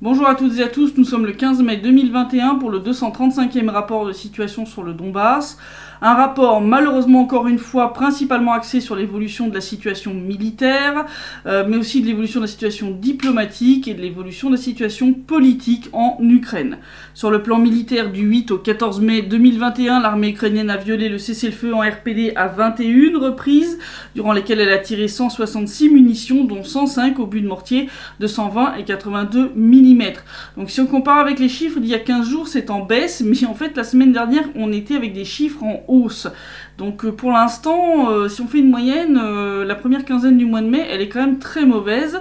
Bonjour à toutes et à tous, nous sommes le 15 mai 2021 pour le 235e rapport de situation sur le Donbass. Un rapport malheureusement encore une fois principalement axé sur l'évolution de la situation militaire, mais aussi de l'évolution de la situation diplomatique et de l'évolution de la situation politique en Ukraine. Sur le plan militaire, du 8 au 14 mai 2021, l'armée ukrainienne a violé le cessez-le-feu en RPD à 21 reprises, durant lesquelles elle a tiré 166 munitions, dont 105 obus de mortier de 120 et 82 mm. Donc si on compare avec les chiffres d'il y a 15 jours, c'est en baisse, mais en fait la semaine dernière, on était avec des chiffres en hausse. Donc pour l'instant, si on fait une moyenne, la première quinzaine du mois de mai, elle est quand même très mauvaise.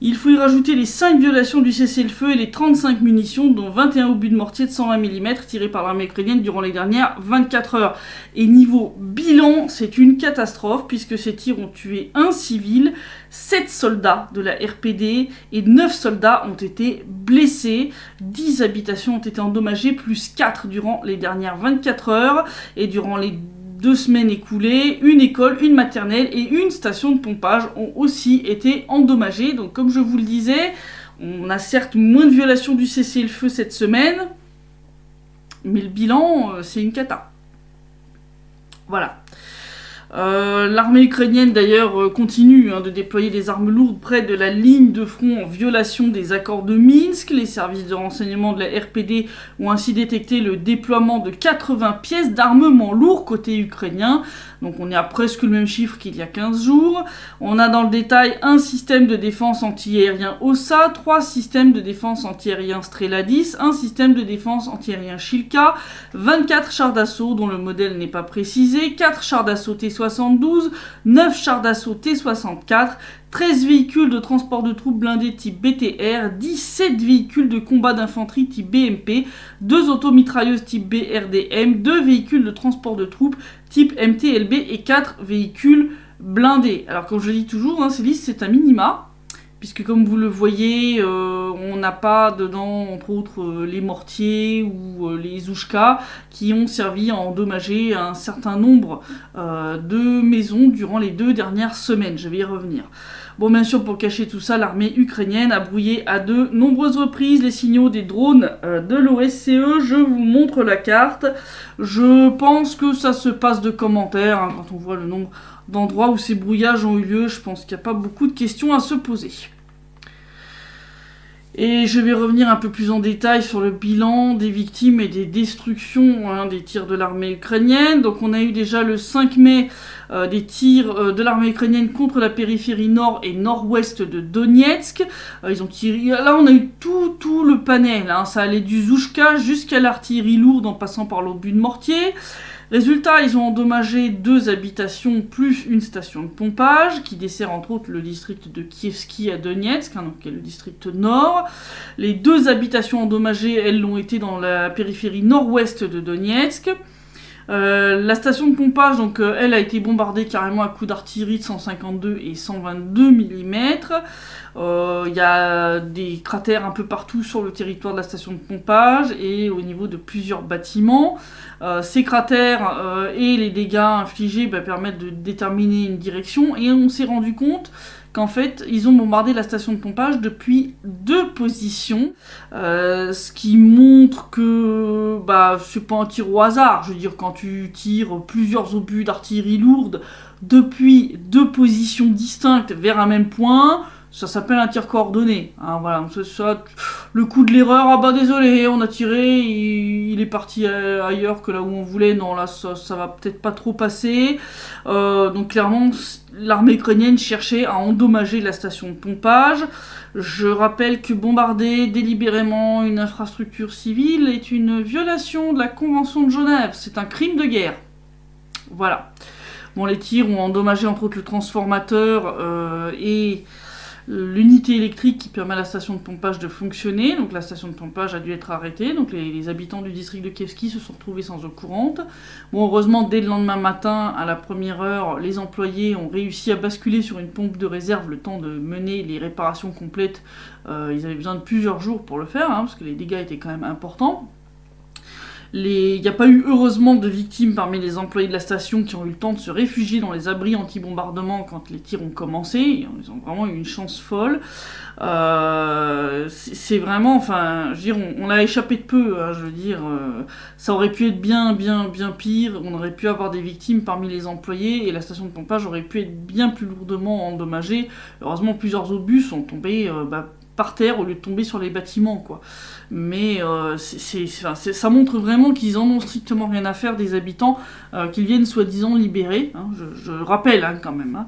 Il faut y rajouter les 5 violations du cessez-le-feu et les 35 munitions, dont 21 obus de mortier de 120 mm tirés par l'armée ukrainienne durant les dernières 24 heures. Et niveau bilan, c'est une catastrophe, puisque ces tirs ont tué un civil, 7 soldats de la RPD et 9 soldats ont été blessés. 10 habitations ont été endommagées, plus 4 durant les dernières 24 heures. Et durant les 2 semaines écoulées, une école, une maternelle et une station de pompage ont aussi été endommagées. Donc comme je vous le disais, on a certes moins de violations du cessez-le-feu cette semaine, mais le bilan, c'est une cata. Voilà. L'armée ukrainienne d'ailleurs continue de déployer des armes lourdes près de la ligne de front en violation des accords de Minsk. Les services de renseignement de la RPD ont ainsi détecté le déploiement de 80 pièces d'armement lourd côté ukrainien. Donc on est à presque le même chiffre qu'il y a 15 jours. On a dans le détail un système de défense anti-aérien OSA, 3 systèmes de défense anti-aérien Strela 10, un système de défense anti-aérien Shilka, 24 chars d'assaut dont le modèle n'est pas précisé, 4 chars d'assaut T-72, 9 chars d'assaut T-64, 13 véhicules de transport de troupes blindés type BTR, 17 véhicules de combat d'infanterie type BMP, 2 automitrailleuses type BRDM, 2 véhicules de transport de troupes type MTLB et 4 véhicules blindés. Alors comme je dis toujours, ces listes c'est un minima, puisque comme vous le voyez, on n'a pas dedans, entre autres, les mortiers ou les Zouchka qui ont servi à endommager un certain nombre de maisons durant les 2 dernières semaines. Je vais y revenir. Bon, bien sûr, pour cacher tout ça, l'armée ukrainienne a brouillé à de nombreuses reprises les signaux des drones de l'OSCE. Je vous montre la carte. Je pense que ça se passe de commentaires quand on voit le nombre d'endroits où ces brouillages ont eu lieu. Je pense qu'il n'y a pas beaucoup de questions à se poser. Et je vais revenir un peu plus en détail sur le bilan des victimes et des destructions des tirs de l'armée ukrainienne. Donc on a eu déjà le 5 mai des tirs de l'armée ukrainienne contre la périphérie nord et nord-ouest de Donetsk. Ils ont tiré... Là on a eu tout le panel. Ça allait du Zouchka jusqu'à l'artillerie lourde en passant par l'obus de mortier. Résultat, ils ont endommagé 2 habitations plus une station de pompage qui dessert entre autres le district de Kievski à Donetsk, donc qui est le district nord. Les 2 habitations endommagées, elles l'ont été dans la périphérie nord-ouest de Donetsk. La station de pompage, donc, elle a été bombardée carrément à coups d'artillerie de 152 et 122 mm. Il y a des cratères un peu partout sur le territoire de la station de pompage et au niveau de plusieurs bâtiments. Ces cratères et les dégâts infligés permettent de déterminer une direction et on s'est rendu compte qu'en fait, ils ont bombardé la station de pompage depuis 2 positions, ce qui montre que c'est pas un tir au hasard. Je veux dire, quand tu tires plusieurs obus d'artillerie lourde depuis 2 positions distinctes vers un même point, ça s'appelle un tir coordonné. Voilà, ça, le coup de l'erreur, désolé, on a tiré, il est parti ailleurs que là où on voulait. Non, là, ça va peut-être pas trop passer. Donc clairement, l'armée ukrainienne cherchait à endommager la station de pompage. Je rappelle que bombarder délibérément une infrastructure civile est une violation de la Convention de Genève. C'est un crime de guerre. Voilà. Bon, les tirs ont endommagé entre autres le transformateur et l'unité électrique qui permet à la station de pompage de fonctionner. Donc la station de pompage a dû être arrêtée. Donc les habitants du district de Kievski se sont retrouvés sans eau courante. Bon, heureusement, dès le lendemain matin, à la première heure, les employés ont réussi à basculer sur une pompe de réserve le temps de mener les réparations complètes. Ils avaient besoin de plusieurs jours pour le faire, parce que les dégâts étaient quand même importants. Il n'y a pas eu heureusement de victimes parmi les employés de la station qui ont eu le temps de se réfugier dans les abris anti-bombardement quand les tirs ont commencé. Ils ont vraiment eu une chance folle. C'est vraiment, enfin, je veux dire, on a échappé de peu, hein, je veux dire, ça aurait pu être bien pire, on aurait pu avoir des victimes parmi les employés, et la station de pompage aurait pu être bien plus lourdement endommagée. Heureusement, plusieurs obus sont tombés par terre au lieu de tomber sur les bâtiments, quoi. Mais ça montre vraiment qu'ils en ont strictement rien à faire des habitants qu'ils viennent soi-disant libérer, hein, je rappelle hein, quand même.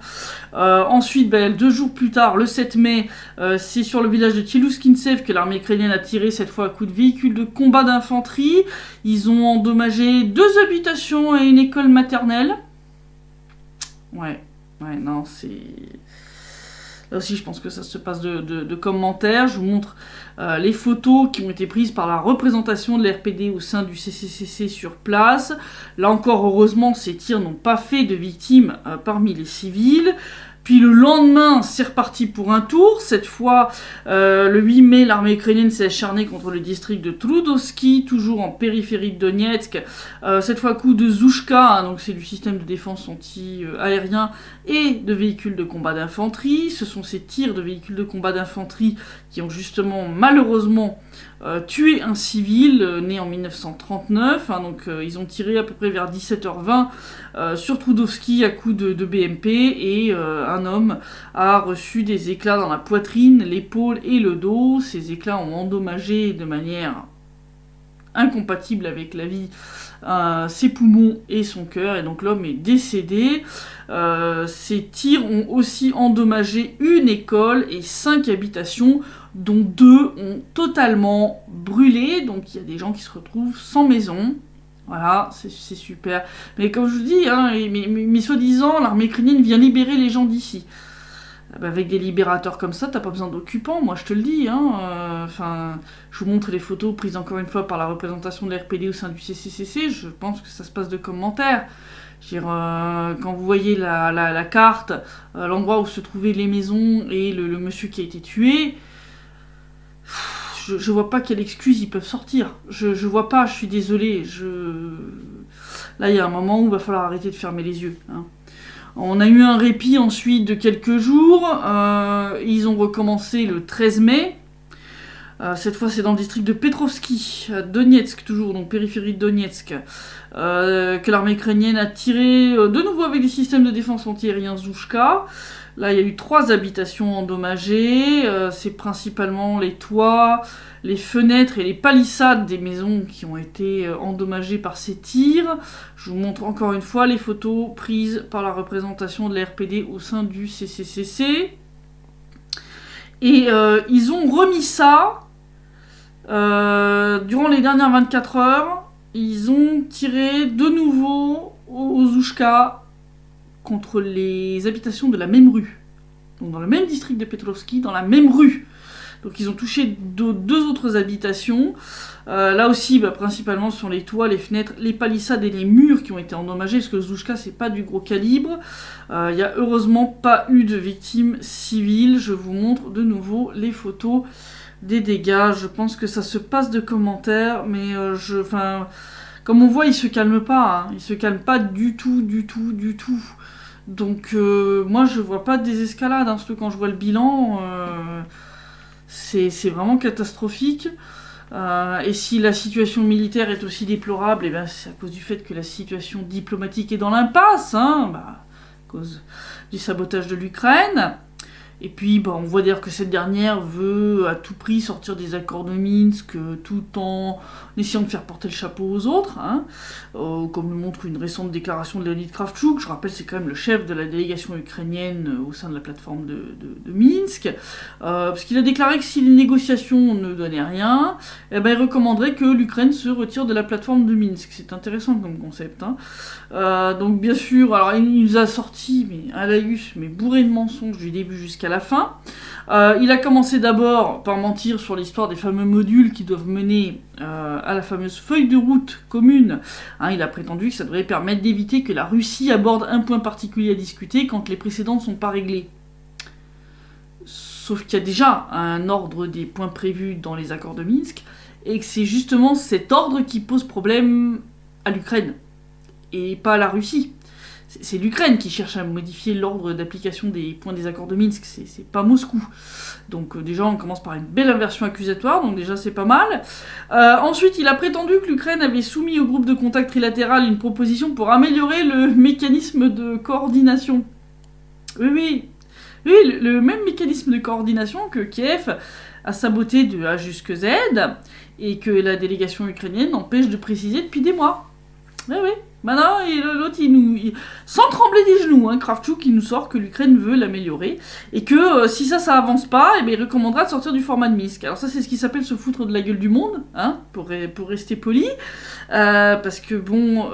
Hein. Ensuite, 2 jours plus tard, le 7 mai, c'est sur le village de Tchelouskinsev que l'armée ukrainienne a tiré cette fois à coups de véhicules de combat d'infanterie. Ils ont endommagé 2 habitations et une école maternelle. Ouais, non, c'est... Là aussi, je pense que ça se passe de commentaires. Je vous montre les photos qui ont été prises par la représentation de l'RPD au sein du CCCC sur place. Là encore, heureusement, ces tirs n'ont pas fait de victimes parmi les civils. Puis le lendemain, c'est reparti pour un tour. Cette fois, le 8 mai, l'armée ukrainienne s'est acharnée contre le district de Trudovski, toujours en périphérie de Donetsk. Cette fois, coup de Zouchka, hein, donc c'est du système de défense anti-aérien et de véhicules de combat d'infanterie. Ce sont ces tirs de véhicules de combat d'infanterie qui ont justement, malheureusement, tué un civil né en 1939. Hein, donc ils ont tiré à peu près vers 17h20 sur Trudovski à coups de BMP et un homme a reçu des éclats dans la poitrine, l'épaule et le dos. Ces éclats ont endommagé de manière incompatible avec la vie ses poumons et son cœur, et donc l'homme est décédé. Ces tirs ont aussi endommagé une école et 5 habitations, dont 2 ont totalement brûlé, donc il y a des gens qui se retrouvent sans maison. Voilà, c'est super. Mais comme je vous dis, hein, mais soi-disant, l'armée ukrainienne vient libérer les gens d'ici. Avec des libérateurs comme ça, t'as pas besoin d'occupants, moi je te le dis. Hein, je vous montre les photos prises encore une fois par la représentation de l'RPD au sein du CCCC, je pense que ça se passe de commentaires. Je veux dire, quand vous voyez la carte, l'endroit où se trouvaient les maisons et le monsieur qui a été tué, je vois pas quelle excuse ils peuvent sortir. Je vois pas, je suis désolée. Là, il y a un moment où il va falloir arrêter de fermer les yeux. Hein. On a eu un répit ensuite de quelques jours. Ils ont recommencé le 13 mai. Cette fois, c'est dans le district de Petrovski, à Donetsk, toujours, donc périphérie de Donetsk, que l'armée ukrainienne a tiré de nouveau avec des systèmes de défense anti-aérien Zouchka. Là, il y a eu 3 habitations endommagées. C'est principalement les toits, les fenêtres et les palissades des maisons qui ont été endommagées par ces tirs. Je vous montre encore une fois les photos prises par la représentation de l'RPD au sein du CCCC. Et ils ont remis ça durant les dernières 24 heures. Ils ont tiré de nouveau au Zouchka contre les habitations de la même rue. Donc dans le même district de Petrovski, dans la même rue. Donc ils ont touché 2 autres habitations. Là aussi, principalement sur les toits, les fenêtres, les palissades et les murs qui ont été endommagés, parce que le Zouchka, c'est pas du gros calibre. Il n'y a heureusement pas eu de victimes civiles. Je vous montre de nouveau les photos des dégâts. Je pense que ça se passe de commentaires, mais comme on voit, il se calme pas. Hein. Il se calme pas du tout. Donc moi, je vois pas de désescalade. Hein, surtout quand je vois le bilan, c'est vraiment catastrophique. Et si la situation militaire est aussi déplorable, c'est à cause du fait que la situation diplomatique est dans l'impasse, hein, à cause du sabotage de l'Ukraine. Et puis, on voit d'ailleurs que cette dernière veut à tout prix sortir des accords de Minsk, tout en essayant de faire porter le chapeau aux autres, hein, comme le montre une récente déclaration de Leonid Kravchuk. Je rappelle, c'est quand même le chef de la délégation ukrainienne au sein de la plateforme de Minsk, parce qu'il a déclaré que si les négociations ne donnaient rien, il recommanderait que l'Ukraine se retire de la plateforme de Minsk. C'est intéressant comme concept. Hein. Donc bien sûr, alors il nous a sorti à laïus, mais bourré de mensonges du début jusqu'à la fin. Il a commencé d'abord par mentir sur l'histoire des fameux modules qui doivent mener à la fameuse feuille de route commune. Hein, il a prétendu que ça devrait permettre d'éviter que la Russie aborde un point particulier à discuter quand les précédents ne sont pas réglés. Sauf qu'il y a déjà un ordre des points prévus dans les accords de Minsk, et que c'est justement cet ordre qui pose problème à l'Ukraine, et pas à la Russie. C'est l'Ukraine qui cherche à modifier l'ordre d'application des points des accords de Minsk, c'est pas Moscou. Donc déjà on commence par une belle inversion accusatoire, donc déjà c'est pas mal. Ensuite il a prétendu que l'Ukraine avait soumis au groupe de contact trilatéral une proposition pour améliorer le mécanisme de coordination. Oui, le même mécanisme de coordination que Kiev a saboté de A jusqu'à Z, et que la délégation ukrainienne empêche de préciser depuis des mois. Oui. Maintenant, l'autre, sans trembler des genoux, Kravchuk, il nous sort que l'Ukraine veut l'améliorer, et que si ça avance pas, il recommandera de sortir du format de Minsk. Alors ça, c'est ce qui s'appelle se foutre de la gueule du monde, pour rester poli, parce que bon,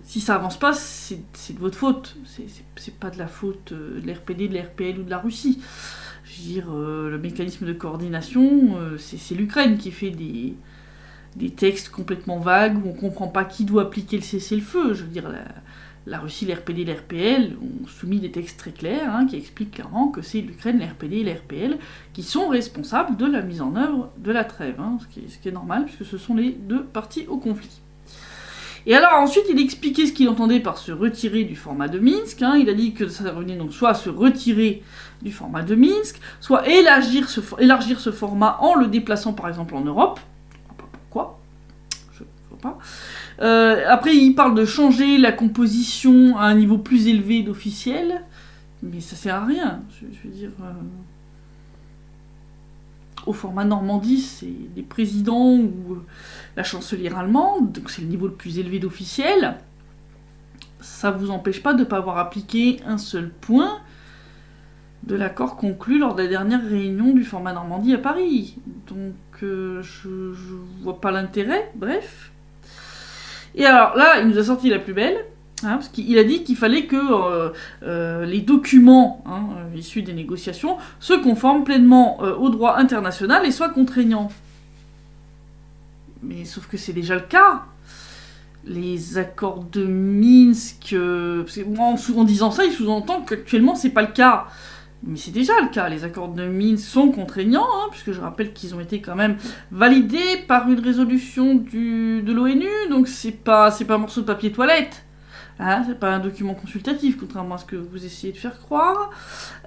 si ça avance pas, c'est de votre faute. C'est pas de la faute de l'RPD, de l'RPL ou de la Russie. Je veux dire, le mécanisme de coordination, c'est l'Ukraine qui fait des textes complètement vagues où on comprend pas qui doit appliquer le cessez-le-feu. Je veux dire, la Russie, l'RPD, l'RPL ont soumis des textes très clairs qui expliquent clairement que c'est l'Ukraine, l'RPD et l'RPL qui sont responsables de la mise en œuvre de la trêve, ce qui est normal puisque ce sont les deux parties au conflit. Et alors ensuite il expliquait ce qu'il entendait par se retirer du format de Minsk. Il a dit que ça revenait donc soit à se retirer du format de Minsk, soit élargir ce format en le déplaçant par exemple en Europe. Pourquoi ? Je ne vois pas. Après il parle de changer la composition à un niveau plus élevé d'officiels, mais ça sert à rien. Je veux dire... Au format Normandie, c'est les présidents ou la chancelière allemande, donc c'est le niveau le plus élevé d'officiel. Ça vous empêche pas de ne pas avoir appliqué un seul point de l'accord conclu lors de la dernière réunion du format Normandie à Paris. Donc je vois pas l'intérêt, bref. Et alors là, il nous a sorti la plus belle. Parce qu'il a dit qu'il fallait que les documents issus des négociations se conforment pleinement au droit international et soient contraignants. Mais sauf que c'est déjà le cas. Les accords de Minsk... parce que moi, en disant ça, il sous-entend qu'actuellement, c'est pas le cas. Mais c'est déjà le cas. Les accords de Minsk sont contraignants, puisque je rappelle qu'ils ont été quand même validés par une résolution de l'ONU, donc c'est pas un morceau de papier toilette. C'est pas un document consultatif, contrairement à ce que vous essayez de faire croire.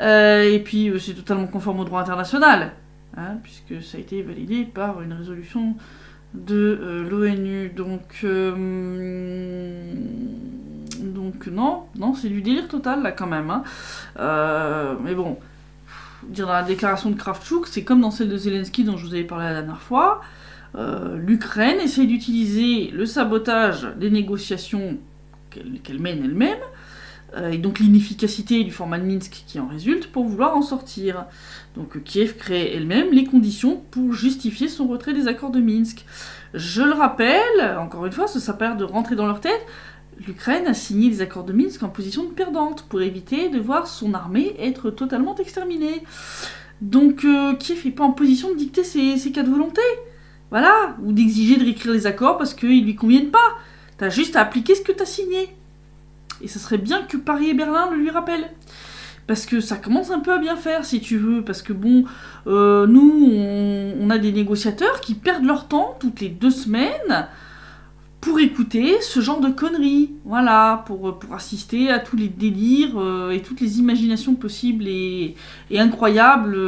Et puis, c'est totalement conforme au droit international, puisque ça a été validé par une résolution de l'ONU. Donc non, c'est du délire total, là, quand même. Mais bon, dire dans la déclaration de Kravchuk, c'est comme dans celle de Zelensky dont je vous avais parlé la dernière fois. L'Ukraine essaye d'utiliser le sabotage des négociations qu'elle mène elle-même, et donc l'inefficacité du format de Minsk qui en résulte pour vouloir en sortir. Donc Kiev crée elle-même les conditions pour justifier son retrait des accords de Minsk. Je le rappelle, encore une fois, ça perd de rentrer dans leur tête, l'Ukraine a signé les accords de Minsk en position de perdante pour éviter de voir son armée être totalement exterminée. Donc Kiev n'est pas en position de dicter ses cas de volonté, voilà, ou d'exiger de réécrire les accords parce qu'ils lui conviennent pas. T'as juste à appliquer ce que t'as signé. Et ça serait bien que Paris et Berlin le lui rappellent. Parce que ça commence un peu à bien faire, si tu veux. Parce que bon, nous, on a des négociateurs qui perdent leur temps toutes les 2 semaines pour écouter ce genre de conneries. Voilà, pour assister à tous les délires et toutes les imaginations possibles et incroyables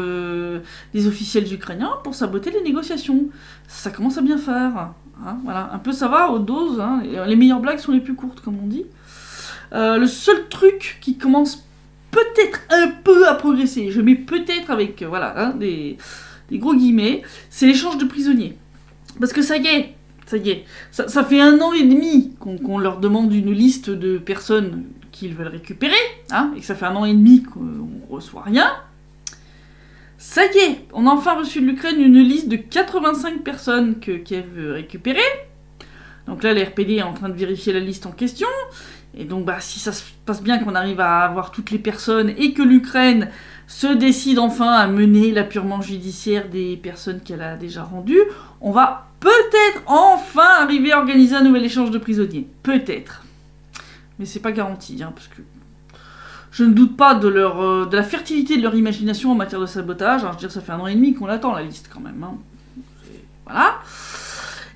des officiels ukrainiens pour saboter les négociations. Ça commence à bien faire. Voilà, un peu ça va, aux doses. Les meilleures blagues sont les plus courtes, comme on dit. Le seul truc qui commence peut-être un peu à progresser, je mets peut-être avec des gros guillemets, c'est l'échange de prisonniers. Parce que ça y est, ça fait 1 an et demi qu'on leur demande une liste de personnes qu'ils veulent récupérer, et que ça fait 1 an et demi qu'on reçoit rien. Ça y est, on a enfin reçu de l'Ukraine une liste de 85 personnes que Kiev veut récupérer. Donc là, l'RPD est en train de vérifier la liste en question. Et donc, si ça se passe bien qu'on arrive à avoir toutes les personnes et que l'Ukraine se décide enfin à mener l'apurement judiciaire des personnes qu'elle a déjà rendues, on va peut-être enfin arriver à organiser un nouvel échange de prisonniers. Peut-être. Mais c'est pas garanti, parce que je ne doute pas de la fertilité de leur imagination en matière de sabotage. Je veux dire, ça fait 1 an et demi qu'on l'attend, la liste, quand même. Voilà.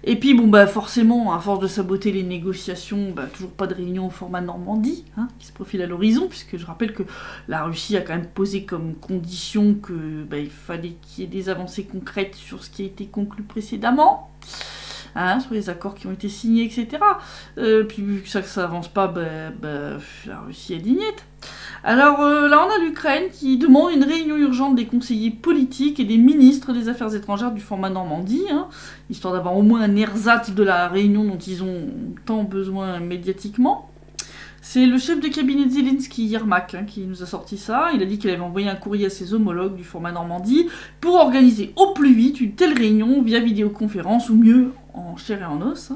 Et puis, forcément, à force de saboter les négociations, toujours pas de réunion au format Normandie, qui se profile à l'horizon, puisque je rappelle que la Russie a quand même posé comme condition que il fallait qu'il y ait des avancées concrètes sur ce qui a été conclu précédemment, sur les accords qui ont été signés, etc. Puis vu que ça avance pas, la Russie est dignette. Alors là, on a l'Ukraine qui demande une réunion urgente des conseillers politiques et des ministres des Affaires étrangères du format Normandie, histoire d'avoir au moins un ersatz de la réunion dont ils ont tant besoin médiatiquement. C'est le chef de cabinet de Zelensky, Yermak, qui nous a sorti ça. Il a dit qu'il avait envoyé un courrier à ses homologues du format Normandie pour organiser au plus vite une telle réunion via vidéoconférence, ou mieux, en chair et en os.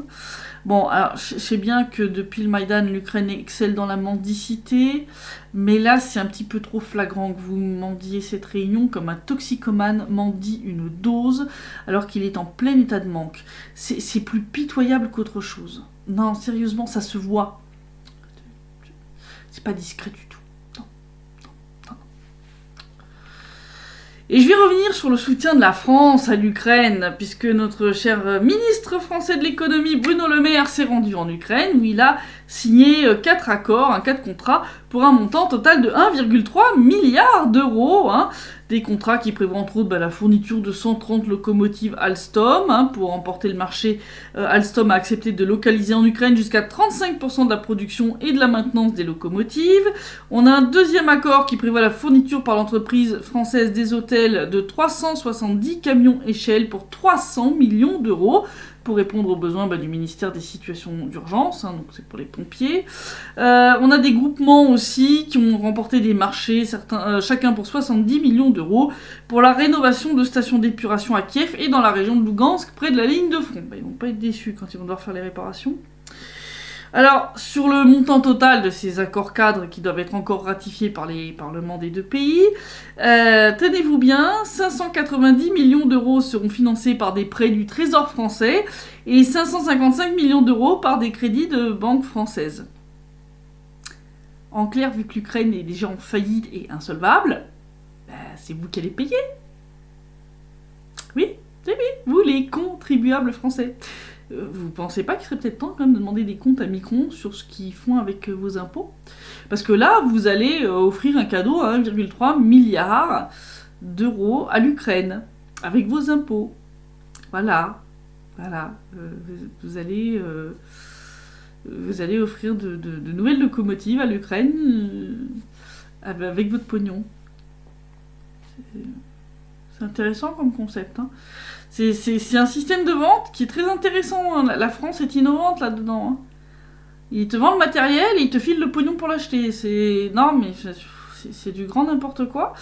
Bon, alors, je sais bien que depuis le Maïdan, l'Ukraine excelle dans la mendicité, mais là, c'est un petit peu trop flagrant que vous mendiez cette réunion comme un toxicomane mendie une dose, alors qu'il est en plein état de manque. C'est plus pitoyable qu'autre chose. Non, sérieusement, ça se voit. C'est pas discret du tout. Non. Et je vais revenir sur le soutien de la France à l'Ukraine, puisque notre cher ministre français de l'économie, Bruno Le Maire, s'est rendu en Ukraine, où il a signé 4 accords, 4 contrats, pour un montant total de 1,3 milliard d'euros. Des contrats qui prévoient entre autres la fourniture de 130 locomotives Alstom. Pour remporter le marché, Alstom a accepté de localiser en Ukraine jusqu'à 35% de la production et de la maintenance des locomotives. On a un deuxième accord qui prévoit la fourniture par l'entreprise française des hôtels de 370 camions échelles pour 300 millions d'euros, pour répondre aux besoins du ministère des situations d'urgence, donc c'est pour les pompiers. On a des groupements aussi qui ont remporté des marchés, chacun pour 70 millions d'euros, pour la rénovation de stations d'épuration à Kiev et dans la région de Lugansk, près de la ligne de front. Ils vont pas être déçus quand ils vont devoir faire les réparations. Alors, sur le montant total de ces accords cadres qui doivent être encore ratifiés par les parlements des deux pays, tenez-vous bien, 590 millions d'euros seront financés par des prêts du Trésor français et 555 millions d'euros par des crédits de banques françaises. En clair, vu que l'Ukraine est déjà en faillite et insolvable, c'est vous qui allez payer. Oui, vous les contribuables français. Vous pensez pas qu'il serait peut-être temps quand même de demander des comptes à Micron sur ce qu'ils font avec vos impôts? Parce que là, vous allez offrir un cadeau à 1,3 milliard d'euros à l'Ukraine, avec vos impôts. Voilà. Vous allez offrir de nouvelles locomotives à l'Ukraine avec votre pognon. C'est intéressant comme concept, C'est un système de vente qui est très intéressant. La France est innovante là-dedans. Il te vend le matériel et il te file le pognon pour l'acheter. C'est du grand n'importe quoi.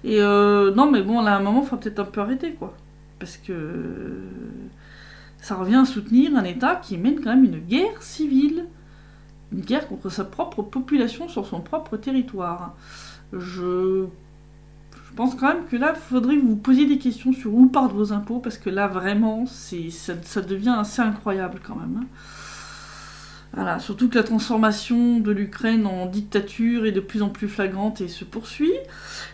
Et non, mais bon, là, à un moment, il faut peut-être un peu arrêter, quoi. Parce que ça revient à soutenir un État qui mène quand même une guerre civile. Une guerre contre sa propre population sur son propre territoire. Je pense quand même que là, il faudrait que vous posiez des questions sur où partent vos impôts, parce que là, vraiment, ça devient assez incroyable quand même. Voilà, surtout que la transformation de l'Ukraine en dictature est de plus en plus flagrante et se poursuit,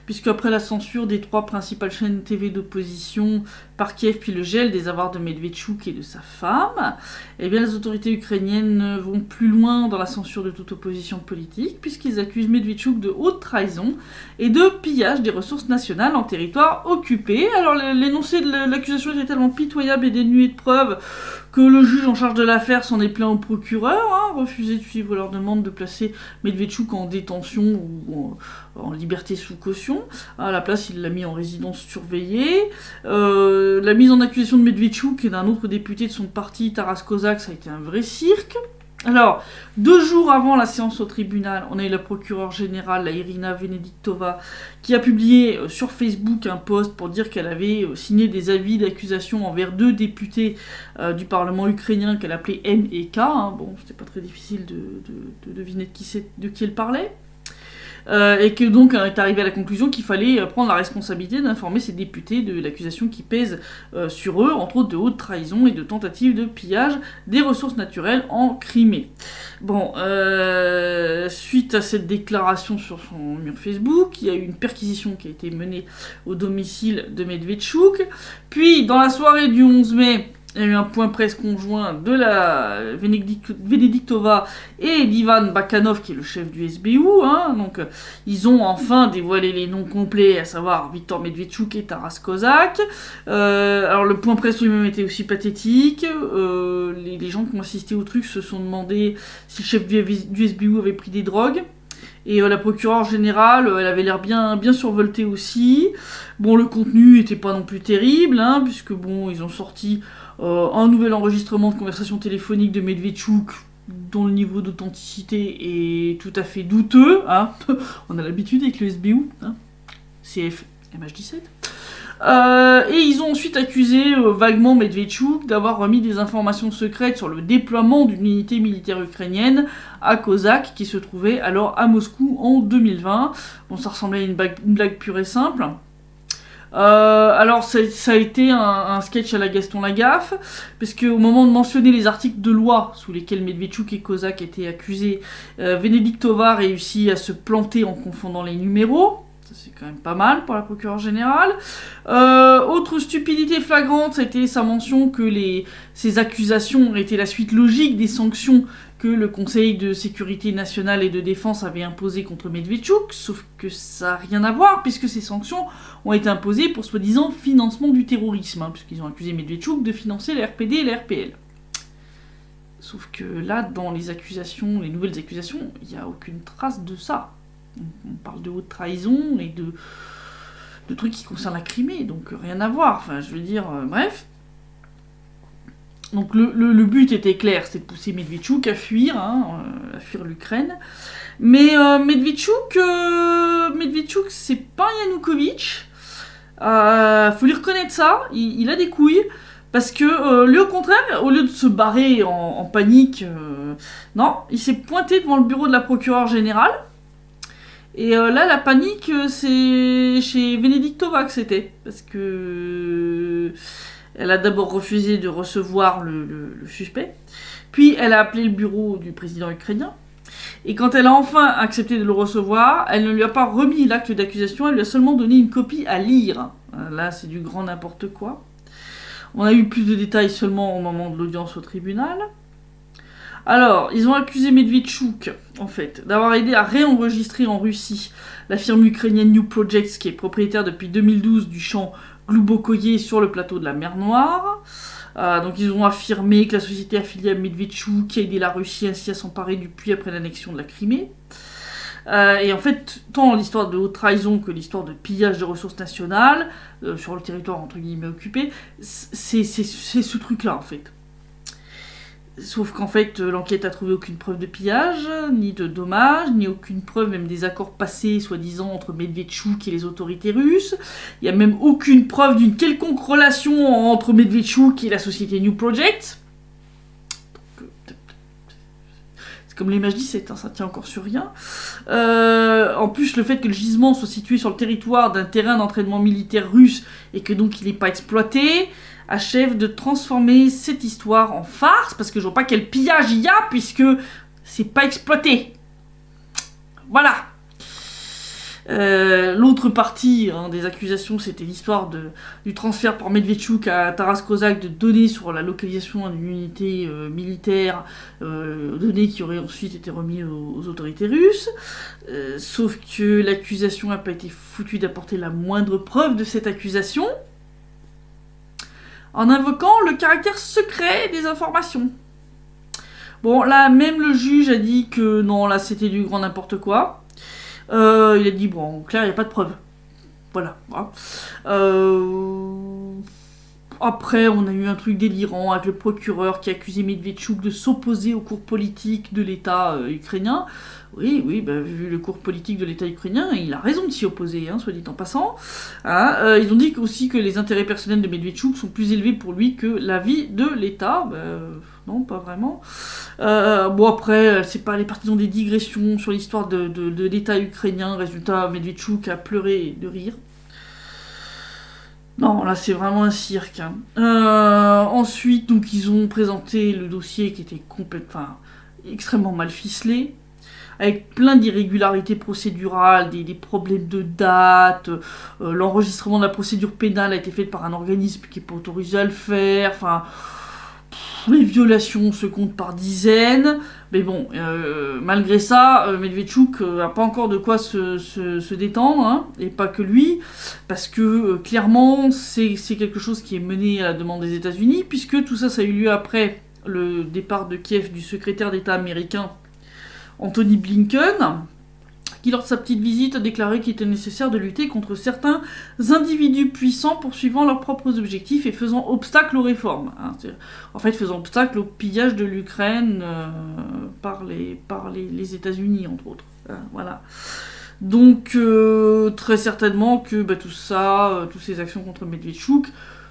puisque après la censure des 3 principales chaînes TV d'opposition par Kiev, puis le gel des avoirs de Medvedchuk et de sa femme, les autorités ukrainiennes vont plus loin dans la censure de toute opposition politique, puisqu'ils accusent Medvedchuk de haute trahison et de pillage des ressources nationales en territoire occupé. Alors l'énoncé de l'accusation était tellement pitoyable et dénué de preuves que le juge en charge de l'affaire s'en est plaint au procureur, refusé de suivre leur demande de placer Medvedchuk en détention ou en liberté sous caution. À la place, il l'a mis en résidence surveillée. La mise en accusation de Medvedchuk et d'un autre député de son parti, Taras Kozak, ça a été un vrai cirque. Alors, 2 jours avant la séance au tribunal, on a eu la procureure générale, la Irina Venediktova, qui a publié sur Facebook un post pour dire qu'elle avait signé des avis d'accusation envers 2 députés du Parlement ukrainien qu'elle appelait M et K. Bon, c'était pas très difficile de deviner de qui elle parlait. Et que donc est arrivé à la conclusion qu'il fallait prendre la responsabilité d'informer ces députés de l'accusation qui pèse sur eux, entre autres de haute trahison et de tentative de pillage des ressources naturelles en Crimée. Bon, suite à cette déclaration sur son mur Facebook, il y a eu une perquisition qui a été menée au domicile de Medvedchuk, puis dans la soirée du 11 mai, il y a eu un point presse conjoint de la Venediktova et d'Ivan Bakanov, qui est le chef du SBU. Donc, ils ont enfin dévoilé les noms complets, à savoir Viktor Medvedchuk et Taras Kozak. Alors, le point presse lui-même était aussi pathétique. Les gens qui ont assisté au truc se sont demandé si le chef du SBU avait pris des drogues. Et la procureure générale, elle avait l'air bien survoltée aussi. Bon, le contenu était pas non plus terrible, puisque bon, ils ont sorti un nouvel enregistrement de conversation téléphonique de Medvedchuk, dont le niveau d'authenticité est tout à fait douteux. On a l'habitude avec le SBU, CF MH17. Et ils ont ensuite accusé vaguement Medvedchuk d'avoir remis des informations secrètes sur le déploiement d'une unité militaire ukrainienne à Kozak, qui se trouvait alors à Moscou en 2020. Bon, ça ressemblait à une blague pure et simple. Alors ça a été un sketch à la Gaston Lagaffe, parce qu'au moment de mentionner les articles de loi sous lesquels Medvedchuk et Kozak étaient accusés, Venediktova réussit à se planter en confondant les numéros. Ça, c'est quand même pas mal pour la procureure générale. Autre stupidité flagrante, c'était sa mention que ces accusations étaient la suite logique des sanctions que le Conseil de sécurité nationale et de défense avait imposées contre Medvedchuk, sauf que ça n'a rien à voir, puisque ces sanctions ont été imposées pour soi-disant financement du terrorisme, puisqu'ils ont accusé Medvedchuk de financer les RPD et les RPL. Sauf que là, dans les nouvelles accusations, il n'y a aucune trace de ça. On parle de haute trahison et de trucs qui concernent la Crimée, donc rien à voir. Enfin, je veux dire, bref. Donc le but était clair, c'était de pousser Medvedchuk à fuir l'Ukraine. Mais Medvedchuk, c'est pas Yanukovych. Faut lui reconnaître ça, il a des couilles. Parce que lui, au contraire, au lieu de se barrer en panique, non, il s'est pointé devant le bureau de la procureure générale. Et là, la panique, c'est chez Venediktova que c'était. Parce que elle a d'abord refusé de recevoir le suspect. Puis, elle a appelé le bureau du président ukrainien. Et quand elle a enfin accepté de le recevoir, elle ne lui a pas remis l'acte d'accusation, elle lui a seulement donné une copie à lire. Là, c'est du grand n'importe quoi. On a eu plus de détails seulement au moment de l'audience au tribunal. Alors, ils ont accusé Medvedchuk, en fait, d'avoir aidé à réenregistrer en Russie la firme ukrainienne New Projects, qui est propriétaire depuis 2012 du champ Gloubokoye sur le plateau de la mer Noire. Donc ils ont affirmé que la société affiliée à Medvedchuk a aidé la Russie ainsi à s'emparer du puits après l'annexion de la Crimée. Et en fait, tant l'histoire de haute trahison que l'histoire de pillage de ressources nationales sur le territoire entre guillemets occupé, c'est ce truc-là en fait. Sauf qu'en fait, l'enquête a trouvé aucune preuve de pillage, ni de dommages, ni aucune preuve même des accords passés, soi-disant, entre Medvedchuk et les autorités russes. Il n'y a même aucune preuve d'une quelconque relation entre Medvedchuk et la société New Project. C'est comme les MH17, ça tient encore sur rien. En plus, le fait que le gisement soit situé sur le territoire d'un terrain d'entraînement militaire russe et que donc il n'est pas exploité, achève de transformer cette histoire en farce, parce que je vois pas quel pillage il y a, puisque c'est pas exploité. Voilà. L'autre partie des accusations, c'était l'histoire du transfert par Medvedchuk à Taras Kozak de données sur la localisation d'une unité militaire, données qui auraient ensuite été remises aux autorités russes. Sauf que l'accusation n'a pas été foutue d'apporter la moindre preuve de cette accusation, en invoquant le caractère secret des informations. Bon, là, même le juge a dit que non, là, c'était du grand n'importe quoi. Il a dit, bon, en clair, il n'y a pas de preuve. Voilà. Après, on a eu un truc délirant avec le procureur qui a accusé Medvedchuk de s'opposer au cours politique de l'État ukrainien. Oui, vu le cours politique de l'État ukrainien, il a raison de s'y opposer, soit dit en passant. Ils ont dit aussi que les intérêts personnels de Medvedchuk sont plus élevés pour lui que la vie de l'État. Non, pas vraiment. Après, c'est pas les partisans des digressions sur l'histoire de l'État ukrainien. Résultat, Medvedchuk a pleuré de rire. Non, là, c'est vraiment un cirque. Ensuite, donc, ils ont présenté le dossier qui était extrêmement mal ficelé, avec plein d'irrégularités procédurales, des problèmes de date, l'enregistrement de la procédure pénale a été fait par un organisme qui n'est pas autorisé à le faire, Les violations se comptent par dizaines, mais bon, malgré ça, Medvedchuk n'a pas encore de quoi se détendre, hein, et pas que lui, parce que clairement, c'est quelque chose qui est mené à la demande des États-Unis, puisque tout ça, ça a eu lieu après le départ de Kiev du secrétaire d'État américain Anthony Blinken, qui lors de sa petite visite a déclaré qu'il était nécessaire de lutter contre certains individus puissants poursuivant leurs propres objectifs et faisant obstacle aux réformes. Hein. En fait, faisant obstacle au pillage de l'Ukraine par les États-Unis, entre autres. Voilà. Donc, très certainement que tout ça, toutes ces actions contre Medvedchuk,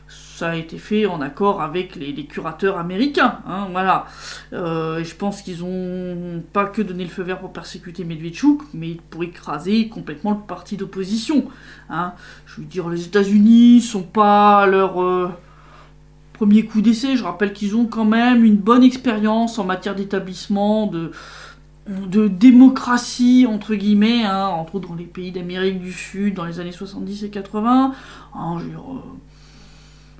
ça a été fait en accord avec les curateurs américains, hein, voilà. Et je pense qu'ils ont pas que donné le feu vert pour persécuter Medvedchuk, mais pour écraser complètement le parti d'opposition. Hein. Je veux dire, les États-Unis sont pas à leur premier coup d'essai. Je rappelle qu'ils ont quand même une bonne expérience en matière d'établissement de démocratie, entre guillemets, hein, entre autres dans les pays d'Amérique du Sud, dans les années 70 et 80. Hein, je veux dire,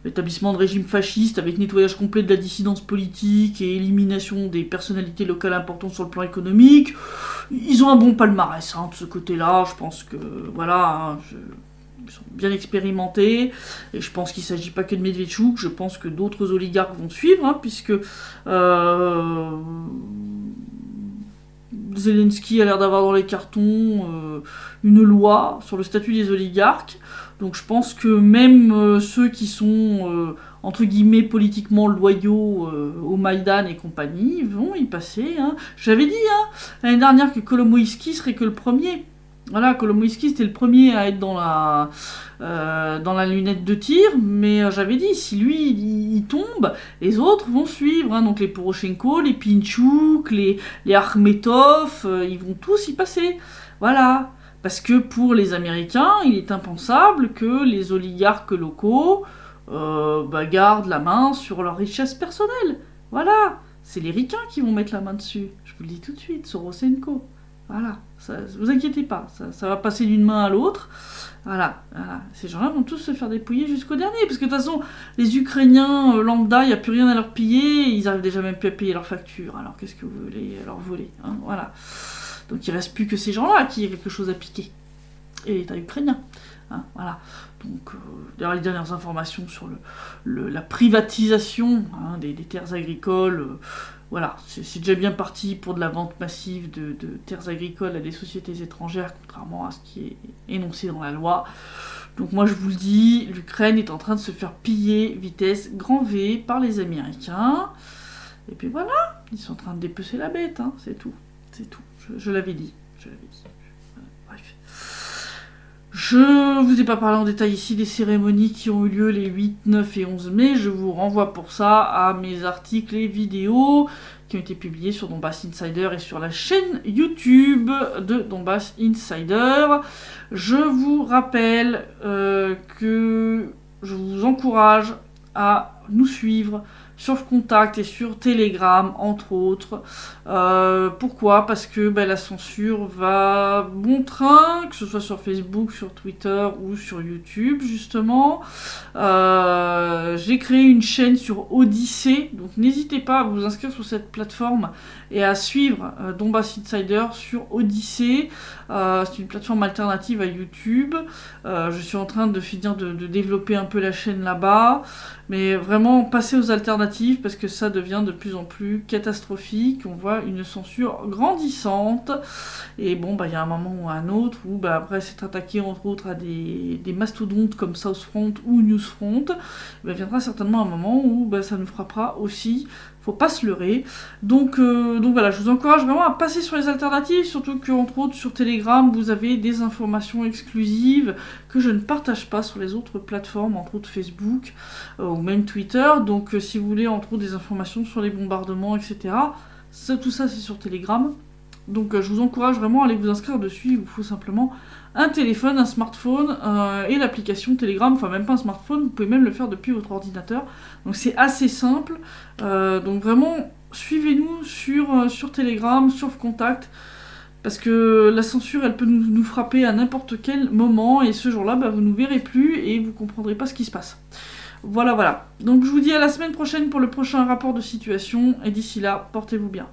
l'établissement de régime fasciste avec nettoyage complet de la dissidence politique et élimination des personnalités locales importantes sur le plan économique. Ils ont un bon palmarès hein, de ce côté-là, je pense que voilà, hein, ils sont bien expérimentés, et je pense qu'il ne s'agit pas que de Medvedchuk, je pense que d'autres oligarques vont suivre, hein, puisque Zelensky a l'air d'avoir dans les cartons une loi sur le statut des oligarques. Donc je pense que même ceux qui sont, entre guillemets, politiquement loyaux au Maïdan et compagnie, vont y passer. Hein. J'avais dit l'année dernière que Kolomoïski serait que le premier. Voilà, Kolomoïski c'était le premier à être dans la lunette de tir, mais j'avais dit, si lui il tombe, les autres vont suivre. Hein. Donc les Poroshenko, les Pinchuk, les Akhmetov, ils vont tous y passer. Voilà. Parce que pour les Américains, il est impensable que les oligarques locaux gardent la main sur leur richesse personnelle. Voilà, c'est les ricains qui vont mettre la main dessus. Je vous le dis tout de suite, Sorosenko. Voilà, vous inquiétez pas, ça va passer d'une main à l'autre. Voilà. Ces gens-là vont tous se faire dépouiller jusqu'au dernier. Parce que de toute façon, les Ukrainiens lambda, il n'y a plus rien à leur piller, ils arrivent déjà même plus à payer leurs factures. Alors qu'est-ce que vous voulez leur voler, hein, voilà. Donc il ne reste plus que ces gens-là qui aient quelque chose à piquer. Et l'État ukrainien. Hein, voilà. Donc, d'ailleurs, les dernières informations sur la privatisation hein, des terres agricoles, voilà, c'est déjà bien parti pour de la vente massive de terres agricoles à des sociétés étrangères, contrairement à ce qui est énoncé dans la loi. Donc moi je vous le dis, l'Ukraine est en train de se faire piller vitesse grand V par les Américains. Et puis voilà, ils sont en train de dépecer la bête, hein, c'est tout. C'est tout. Je l'avais dit. Bref. Je vous ai pas parlé en détail ici des cérémonies qui ont eu lieu les 8, 9 et 11 mai. Je vous renvoie pour ça à mes articles et vidéos qui ont été publiés sur Donbass Insider et sur la chaîne YouTube de Donbass Insider. Je vous rappelle que je vous encourage à nous suivre sur Contact et sur Telegram, entre autres. Pourquoi ? Parce que la censure va bon train, que ce soit sur Facebook, sur Twitter ou sur YouTube, justement. J'ai créé une chaîne sur Odyssée, donc n'hésitez pas à vous inscrire sur cette plateforme et à suivre Donbass Insider sur Odyssée. C'est une plateforme alternative à YouTube. Je suis en train de finir de développer un peu la chaîne là-bas. Mais vraiment, passer aux alternatives, parce que ça devient de plus en plus catastrophique. On voit une censure grandissante. Et bon, il y a un moment ou un autre où, après s'être attaqué, entre autres, à des mastodontes comme Southfront ou Newsfront, viendra certainement un moment où ça nous frappera aussi. Faut pas se leurrer. Donc voilà, je vous encourage vraiment à passer sur les alternatives, surtout que, entre autres, sur Telegram, vous avez des informations exclusives que je ne partage pas sur les autres plateformes, entre autres Facebook ou même Twitter. Donc si vous voulez, entre autres, des informations sur les bombardements, etc., tout ça, c'est sur Telegram. Donc je vous encourage vraiment à aller vous inscrire dessus. Il vous faut simplement un téléphone, un smartphone et l'application Telegram. Enfin, même pas un smartphone, vous pouvez même le faire depuis votre ordinateur. Donc c'est assez simple. Donc vraiment, suivez-nous sur Telegram, sur Contact. Parce que la censure, elle peut nous frapper à n'importe quel moment. Et ce jour-là, vous ne nous verrez plus et vous comprendrez pas ce qui se passe. Voilà. Donc je vous dis à la semaine prochaine pour le prochain rapport de situation, et d'ici là, portez-vous bien.